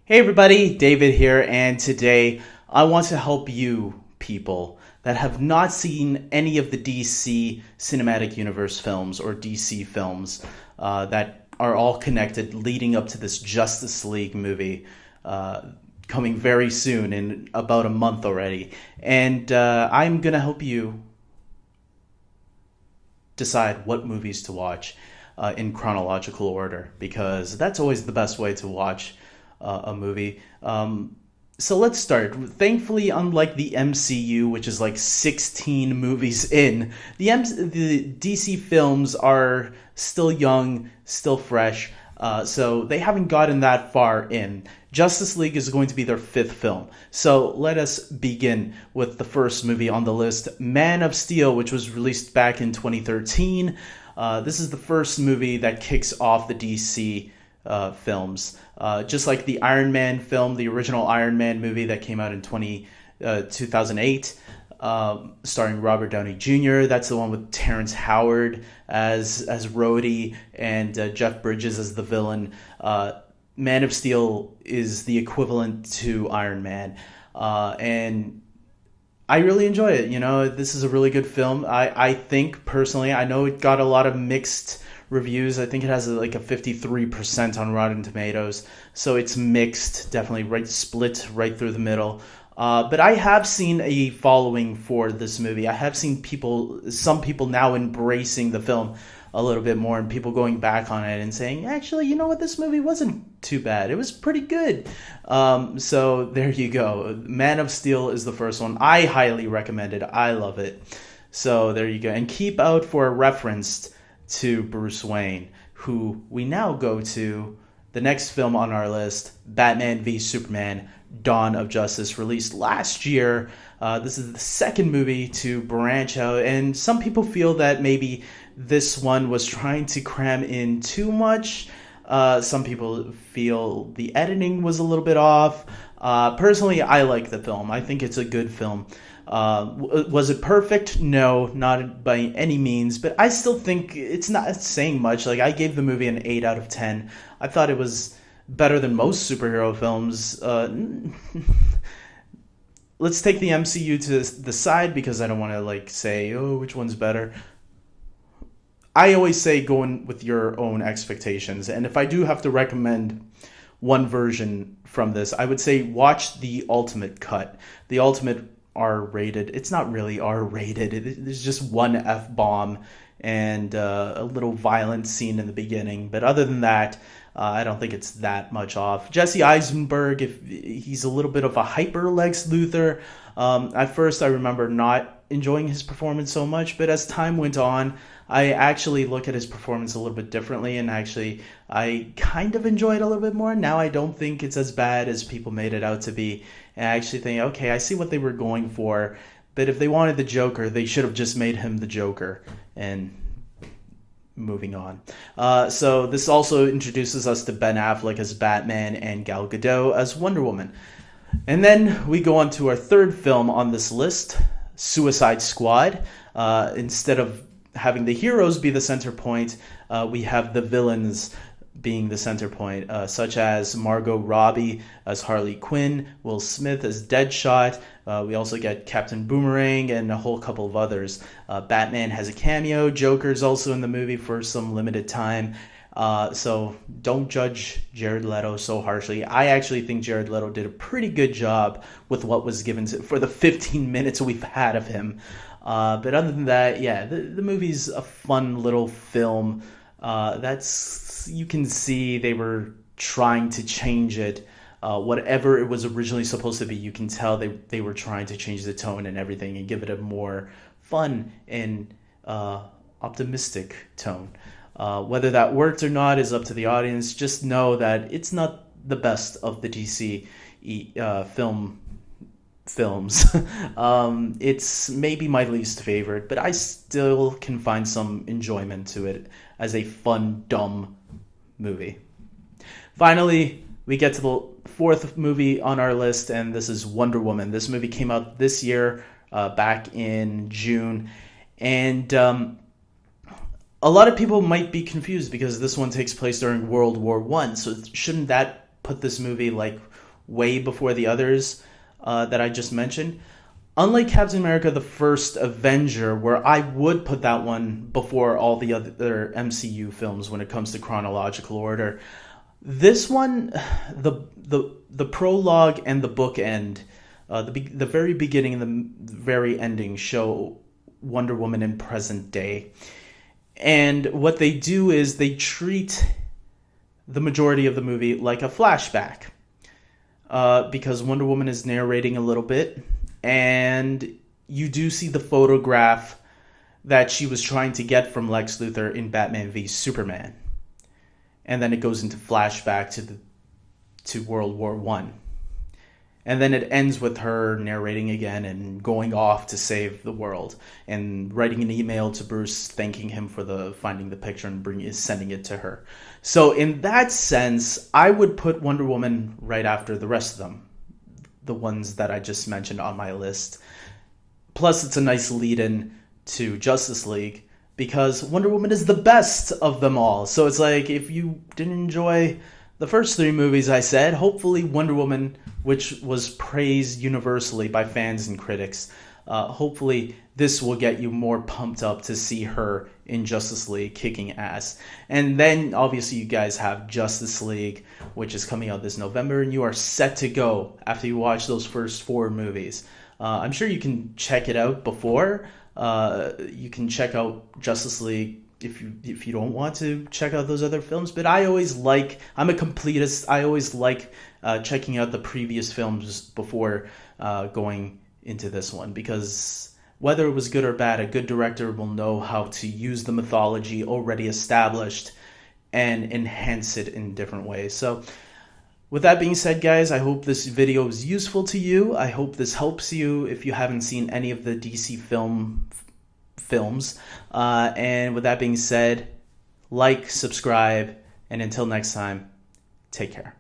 Hey everybody, David here, and today I want to help you people that have not seen any of the DC Cinematic Universe films or DC films that are all connected leading up to this Justice League movie coming very soon in about a month already. And I'm going to help you decide what movies to watch in chronological order because that's always the best way to watch a movie. So let's start. Thankfully, unlike the MCU, which is like 16 movies in, the DC films are still young, still fresh, so they haven't gotten that far in. Justice League is going to be their fifth film. So let us begin with the first movie on the list, Man of Steel, which was released back in 2013. This is the first movie that kicks off the DC films. Just like the Iron Man film, the original Iron Man movie that came out in 2008, starring Robert Downey Jr. That's the one with Terrence Howard as Rhodey and Jeff Bridges as the villain. Man of Steel is the equivalent to Iron Man, and I really enjoy it. You know, this is a really good film. I think personally, I know it got a lot of mixed reviews. I think it has like a 53% on Rotten Tomatoes, so it's mixed, definitely split right through the middle. But I have seen a following for this movie. I have seen some people now embracing the film a little bit more, and people going back on it and saying, actually, you know what, this movie wasn't too bad. It was pretty good. So there you go. Man of Steel is the first one. I highly recommend it. I love it. So there you go. And keep out for a reference to Bruce Wayne, who we now go to the next film on our list, Batman v Superman, Dawn of Justice, released last year. This is the second movie to branch out, and some people feel that maybe this one was trying to cram in too much. Some people feel the editing was a little bit off. Personally, I like the film. I think it's a good film. Was it perfect? No, not by any means, but I still think it's not saying much. Like, I gave the movie an 8 out of 10. I thought it was better than most superhero films. Let's take the MCU to the side because I don't want to like say, oh, which one's better. I always say go in with your own expectations, and if I do have to recommend one version from this, I would say watch the Ultimate Cut. The Ultimate R-rated. It's not really R-rated. There's just one F-bomb and a little violent scene in the beginning. But other than that, I don't think it's that much off. Jesse Eisenberg, if he's a little bit of a hyper Lex Luthor. At first, I remember not enjoying his performance so much, but as time went on, I actually look at his performance a little bit differently, and actually, I kind of enjoy it a little bit more. Now I don't think it's as bad as people made it out to be. And I actually think, okay, I see what they were going for, but if they wanted the Joker, they should have just made him the Joker. And moving on. So this also introduces us to Ben Affleck as Batman and Gal Gadot as Wonder Woman. And then we go on to our third film on this list, Suicide Squad. Instead of having the heroes be the center point, we have the villains being the center point, such as Margot Robbie as Harley Quinn, Will Smith as Deadshot. We also get Captain Boomerang and a whole couple of others. Batman has a cameo. Joker's also in the movie for some limited time. So don't judge Jared Leto so harshly. I actually think Jared Leto did a pretty good job with what was given for the 15 minutes we've had of him. But other than that, yeah, the movie's a fun little film. You can see they were trying to change it. Whatever it was originally supposed to be, you can tell they were trying to change the tone and everything and give it a more fun and optimistic tone. Whether that worked or not is up to the audience. Just know that it's not the best of the DC films. It's maybe my least favorite, but I still can find some enjoyment to it as a fun, dumb movie. Finally, we get to the fourth movie on our list, and this is Wonder Woman. This movie came out this year, back in June, and a lot of people might be confused because this one takes place during World War I. So shouldn't that put this movie like way before the others that I just mentioned. Unlike Captain America, the First Avenger, where I would put that one before all the other MCU films when it comes to chronological order, this one, the prologue and the bookend, the very beginning and the very ending show Wonder Woman in present day. And what they do is they treat the majority of the movie like a flashback. Because Wonder Woman is narrating a little bit, and you do see the photograph that she was trying to get from Lex Luthor in Batman v Superman. And then it goes into flashback to World War One. And then it ends with her narrating again and going off to save the world and writing an email to Bruce thanking him for finding the picture and sending it to her. So in that sense, I would put Wonder Woman right after the rest of them, the ones that I just mentioned on my list. Plus, it's a nice lead-in to Justice League because Wonder Woman is the best of them all. So it's like, if you didn't enjoy the first three movies I said, hopefully Wonder Woman, which was praised universally by fans and critics, hopefully this will get you more pumped up to see her in Justice League kicking ass. And then obviously you guys have Justice League, which is coming out this November, and you are set to go after you watch those first four movies. I'm sure you can check it out before. You can check out Justice League if you don't want to check out those other films. But I'm a completist. I always like checking out the previous films before going into this one, because whether it was good or bad, a good director will know how to use the mythology already established and enhance it in different ways. So with that being said, guys, I hope this video is useful to you. I hope this helps you if you haven't seen any of the DC films. And with that being said, like, subscribe, and until next time, take care.